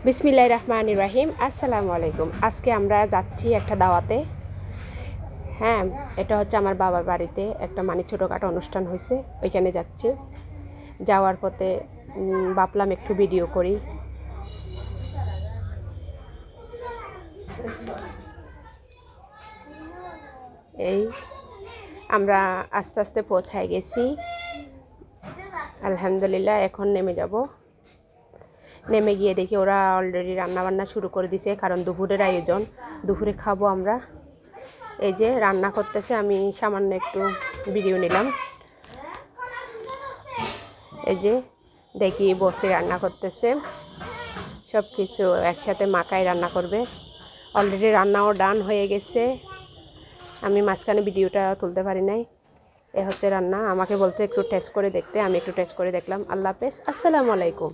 বিসমিল্লাহির রহমানির রহিম। আসসালামু আলাইকুম। আজকে আমরা যাচ্ছি একটা দাওয়াতে। হ্যাঁ, এটা হচ্ছে আমার বাবার বাড়িতে একটা ছোটোখাটো অনুষ্ঠান হয়েছে, ওইখানে যাচ্ছি। যাওয়ার পথে ভাবলাম একটু ভিডিও করি। এই আমরা আস্তে আস্তে পৌঁছায় গেছি, আলহামদুলিল্লাহ। এখন নেমে যাব। নেমে গিয়ে দেখি ওরা অলরেডি রান্নাবান্না শুরু করে দিছে, কারণ দুপুরের আয়োজন, দুপুরে খাবো আমরা। এই যে রান্না করতেছে, আমি সামান্য একটু ভিডিও নিলাম। এই যে দেখি বসে রান্না করতেছে, সব কিছু একসাথে মাখাই রান্না করবে। অলরেডি রান্নাও ডান হয়ে গেছে, আমি মাঝখানে ভিডিওটা তুলতে পারি নাই। এ হচ্ছে রান্না। আমাকে বলছে একটু টেস্ট করে দেখতে, আমি একটু টেস্ট করে দেখলাম। আল্লাহ হাফেজ, আসসালামু আলাইকুম।